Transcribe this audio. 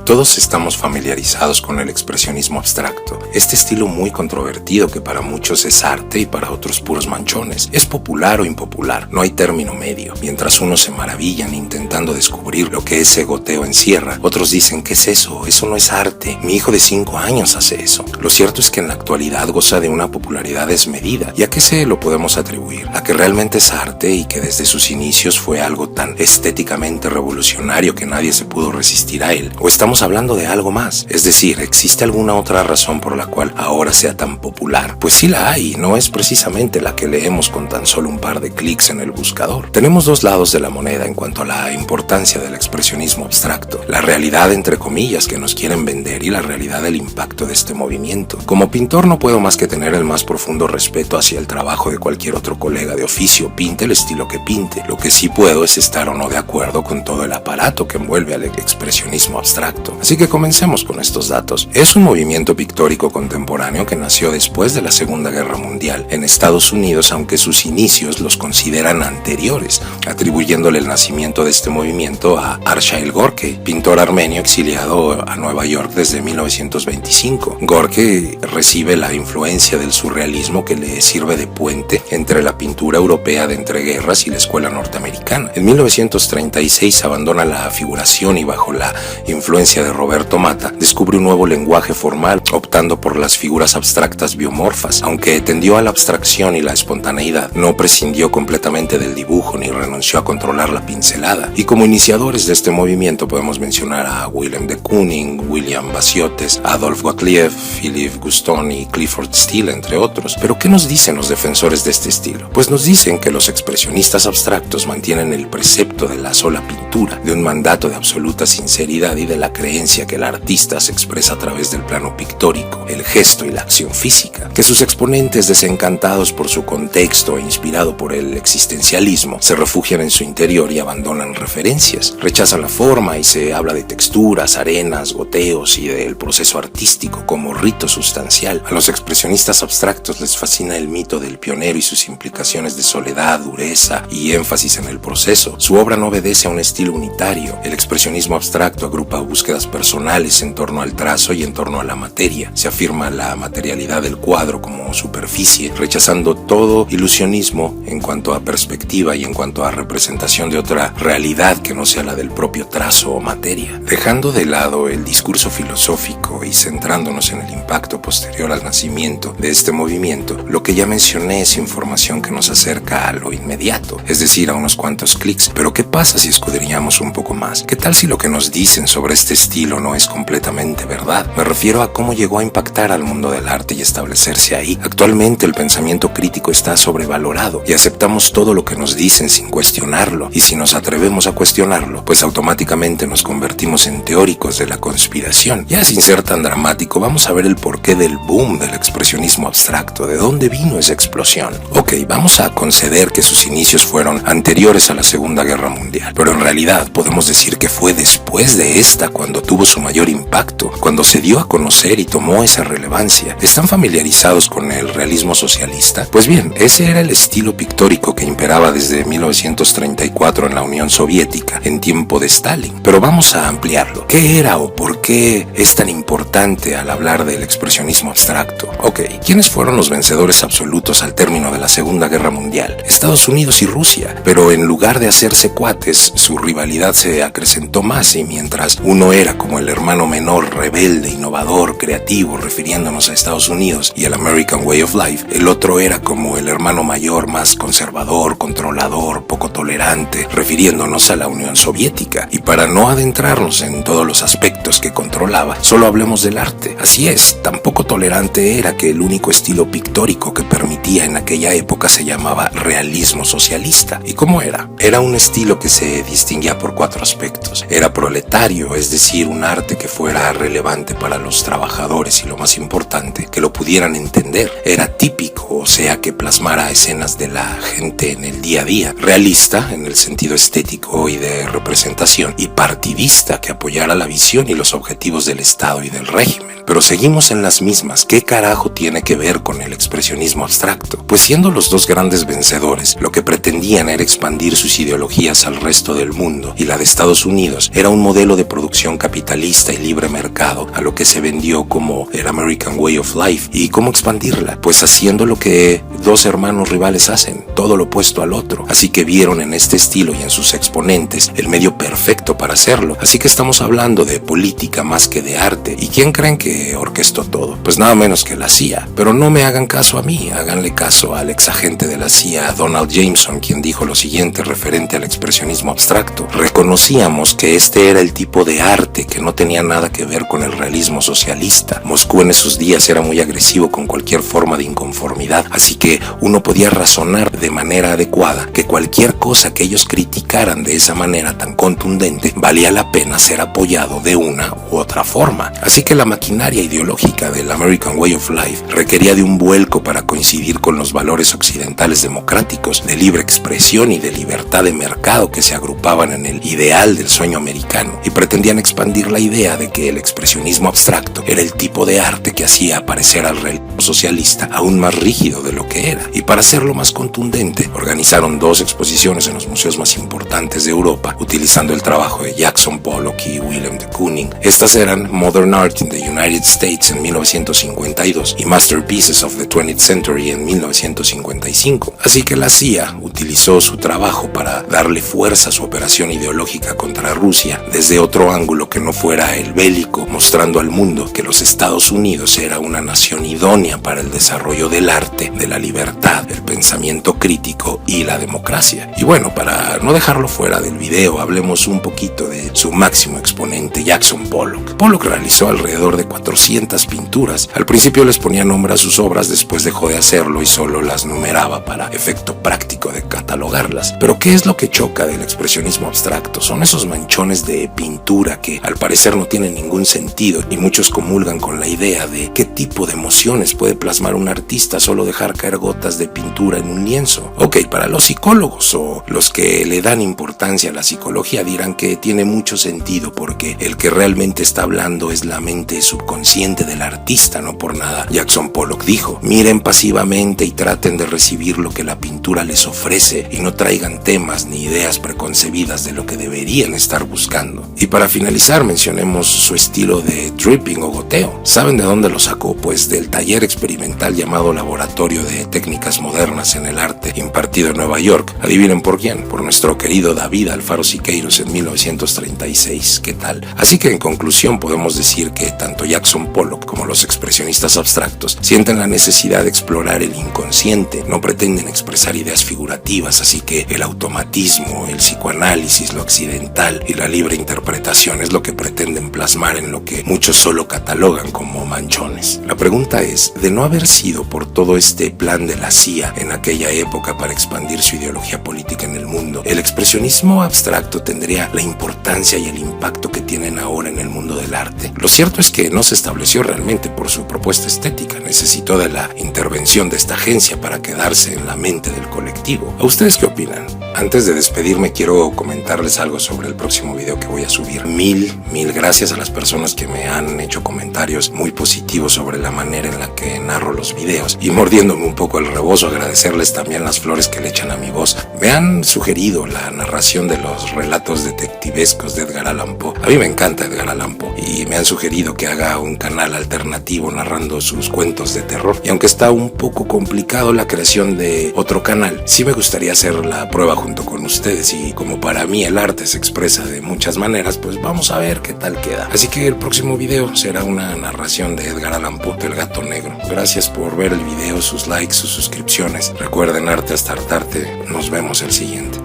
Todos estamos familiarizados con el expresionismo abstracto, este estilo muy controvertido que para muchos es arte y para otros puros manchones. Es popular o impopular, no hay término medio. Mientras unos se maravillan intentando descubrir lo que ese goteo encierra, otros dicen, ¿qué es eso? Eso no es arte. Mi hijo de 5 años hace eso. Lo cierto es que en la actualidad goza de una popularidad desmedida. ¿Y a qué se lo podemos atribuir? A que realmente es arte y que desde sus inicios fue algo tan estéticamente revolucionario que nadie se pudo resistir a él. ¿O estamos hablando de algo más? Es decir, ¿existe alguna otra razón por la cual ahora sea tan popular? Pues sí la hay, no es precisamente la que leemos con tan solo un par de clics en el buscador. Tenemos dos lados de la moneda en cuanto a la importancia del expresionismo abstracto. La realidad, entre comillas, que nos quieren vender y la realidad del impacto de este movimiento. Como pintor no puedo más que tener el más profundo respeto hacia el trabajo de cualquier otro colega de oficio, pinte el estilo que pinte. Lo que sí puedo es estar o no de acuerdo con todo el aparato que envuelve al expresionismo abstracto. Así que comencemos con estos datos. Es un movimiento pictórico contemporáneo que nació después de la Segunda Guerra Mundial en Estados Unidos, aunque sus inicios los consideran anteriores, atribuyéndole el nacimiento de este movimiento a Arshile Gorky, pintor armenio exiliado a Nueva York desde 1925. Gorky recibe la influencia del surrealismo que le sirve de puente entre la pintura europea de entreguerras y la escuela norteamericana. En 1936 abandona la figuración y bajo la influencia de Roberto Matta, descubre un nuevo lenguaje formal, optando por las figuras abstractas biomorfas. Aunque tendió a la abstracción y la espontaneidad, no prescindió completamente del dibujo ni renunció a controlar la pincelada. Y como iniciadores de este movimiento podemos mencionar a Willem de Kooning, William Basiotes, Adolf Gottlieb, Philippe Guston y Clifford Steele, entre otros. Pero ¿qué nos dicen los defensores de este estilo? Pues nos dicen que los expresionistas abstractos mantienen el precepto de la sola pintura, de un mandato de absoluta sinceridad y de la creencia que el artista se expresa a través del plano pictórico, el gesto y la acción física, que sus exponentes, desencantados por su contexto e inspirado por el existencialismo, se refugian en su interior y abandonan referencias, rechazan la forma y se habla de texturas, arenas, goteos y del proceso artístico como rito sustancial. A los expresionistas abstractos les fascina el mito del pionero y sus implicaciones de soledad, dureza y énfasis en el proceso. Su obra no obedece a un estilo unitario. El expresionismo abstracto agrupa búsquedas personales en torno al trazo y en torno a la materia. Se afirma la materialidad del cuadro como superficie, rechazando todo ilusionismo en cuanto a perspectiva y en cuanto a representación de otra realidad que no sea la del propio trazo o materia. Dejando de lado el discurso filosófico y centrándonos en el impacto posterior al nacimiento de este movimiento, lo que ya mencioné es información que nos acerca a lo inmediato, es decir, a unos cuantos clics. Pero ¿qué pasa si escudriñamos un poco más? ¿Qué tal si lo que nos dicen sobre este estilo no es completamente verdad? Me refiero a cómo llegó a impactar al mundo del arte y establecerse ahí. Actualmente el pensamiento crítico está sobrevalorado y aceptamos todo lo que nos dicen sin cuestionarlo, y si nos atrevemos a cuestionarlo, pues automáticamente nos convertimos en teóricos de la conspiración. Ya sin ser tan dramático, vamos a ver el porqué del boom del expresionismo abstracto, de dónde vino esa explosión. Ok, vamos a conceder que sus inicios fueron anteriores a la Segunda Guerra Mundial, pero en realidad podemos decir que fue después de esta cuando tuvo su mayor impacto, cuando se dio a conocer y tomó esa relevancia. ¿Están familiarizados con el realismo socialista? Pues bien, ese era el estilo pictórico que imperaba desde 1934 en la Unión Soviética, en tiempo de Stalin. Pero vamos a ampliarlo. ¿Qué era o por qué es tan importante al hablar del expresionismo abstracto? Ok, ¿quiénes fueron los vencedores absolutos al término de la Segunda Guerra Mundial? Estados Unidos y Rusia. Pero en lugar de hacerse cuates, su rivalidad se acrecentó más, y mientras uno era como el hermano menor, rebelde, innovador, creativo, refiriéndonos a Estados Unidos y al American Way of Life, el otro era como el hermano mayor, más conservador, controlador, poco tolerante, refiriéndonos a la Unión Soviética. Y para no adentrarnos en todos los aspectos que controlaba, solo hablemos del arte. Así es, tan poco tolerante era que el único estilo pictórico que permitía en aquella época se llamaba realismo socialista. ¿Y cómo era? Era un estilo que se distinguía por 4 aspectos. Era proletario, es decir, un arte que fuera relevante para los trabajadores y, lo más importante, que lo pudieran entender. Era típico, o sea, que plasmara escenas de la gente en el día a día. Realista, en el sentido estético y de representación, y partidista, que apoyara la visión y los objetivos objetivos del Estado y del régimen. Pero seguimos en las mismas. ¿Qué carajo tiene que ver con el expresionismo abstracto? Pues siendo los dos grandes vencedores, lo que pretendían era expandir sus ideologías al resto del mundo, y la de Estados Unidos era un modelo de producción capitalista y libre mercado, a lo que se vendió como el American Way of Life. ¿Y cómo expandirla? Pues haciendo lo que dos hermanos rivales hacen, todo lo opuesto al otro. Así que vieron en este estilo y en sus exponentes el medio perfecto para hacerlo. Así que estamos hablando de política más que de arte. ¿Y quién creen que orquestó todo? Pues nada menos que la CIA. Pero no me hagan caso a mí, háganle caso al exagente de la CIA, Donald Jameson, quien dijo lo siguiente referente al expresionismo abstracto: reconocíamos que este era el tipo de arte que no tenía nada que ver con el realismo socialista. Moscú en esos días era muy agresivo con cualquier forma de inconformidad, así que uno podía razonar de manera adecuada que cualquier cosa que ellos criticaran de esa manera tan contundente valía la pena ser apoyado de una u otra forma. Así que la maquinaria ideológica del American Way of Life requería de un vuelco para coincidir con los valores occidentales democráticos, de libre expresión y de libertad de mercado que se agrupaban en el ideal del sueño americano, y pretendían expandir la idea de que el expresionismo abstracto era el tipo de arte que hacía aparecer al realismo socialista aún más rígido de lo que era. Y para hacerlo más contundente, organizaron dos exposiciones en los museos más importantes de Europa, utilizando el trabajo de Jackson Pollock y Willem de Kooning. Estas eran Modern Art in the United States en 1952 y Masterpieces of the 20th Century en 1955. Así que la CIA utilizó su trabajo para darle fuerza a su operación ideológica contra Rusia desde otro ángulo que no fuera el bélico, mostrando al mundo que los Estados Unidos era una nación idónea para el desarrollo del arte, de la libertad, el pensamiento crítico y la democracia. Y bueno, para no dejarlo fuera del video, hablemos un poquito de su máximo exponente, Jackson Pollock. Pollock realizó alrededor de 400 pinturas. Al principio les ponía nombre a sus obras, después dejó de hacerlo y solo las numeraba para efecto práctico de catalogarlas. Pero ¿qué es lo que choca del expresionismo abstracto? Son esos manchones de pintura que al parecer no tienen ningún sentido, y muchos comulgan con la idea de qué tipo de emociones puede plasmar un artista solo dejar caer gotas de pintura en un lienzo. Ok, para los psicólogos o los que le dan importancia a la psicología dirán que tiene mucho sentido, porque el que realmente está hablando es la mente subconsciente del artista. No por nada Jackson Pollock dijo: miren pasivamente y traten de recibir lo que la pintura les ofrece, y no traigan temas ni ideas preconcebidas de lo que deberían estar buscando. Y para finalizar, mencionemos su estilo de dripping o goteo. ¿Saben de dónde lo sacó? Pues del taller experimental llamado Laboratorio de Técnicas Modernas en el Arte, impartido en Nueva York. Adivinen por quién: por nuestro querido David Alfaro Siqueiros en 1936. ¿Qué tal? Así que en conclusión podemos decir que tanto Jackson Pollock como los expresionistas abstractos sienten la necesidad de explorar el inconsciente, no pretenden expresar ideas figurativas, así que el automatismo, el psicoanálisis, lo occidental y la libre interpretación es lo que pretenden plasmar en lo que muchos solo catalogan como manchones. La pregunta es, de no haber sido por todo este plan de la CIA en aquella época para expandir su ideología política en el mundo, ¿el expresionismo abstracto tendría la importancia y el impacto que tienen ahora en el mundo del arte? Lo cierto es que no se estableció realmente por su propuesta estética, necesitó de la intervención de esta agencia para quedarse en la mente del colectivo. ¿A ustedes qué opinan? Antes de despedirme, quiero comentarles algo sobre el próximo video que voy a subir. Mil gracias a las personas que me han hecho comentarios muy positivos sobre la manera en la que narro los videos. Y mordiéndome un poco el rebozo, agradecerles también las flores que le echan a mi voz. Me han sugerido la narración de los relatos detectivescos de Edgar Allan Poe. A mí me encanta Edgar Allan Poe y me han sugerido que haga un canal alternativo narrando sus cuentos de terror. Y aunque está un poco complicado la creación de otro canal, sí me gustaría hacer la prueba junto con ustedes, y como para mí el arte se expresa de muchas maneras, pues vamos a ver qué tal queda. Así que el próximo video será una narración de Edgar Allan Poe, del Gato Negro. Gracias por ver el video, sus likes, sus suscripciones. Recuerden, arte hasta hartarte. Nos vemos el siguiente.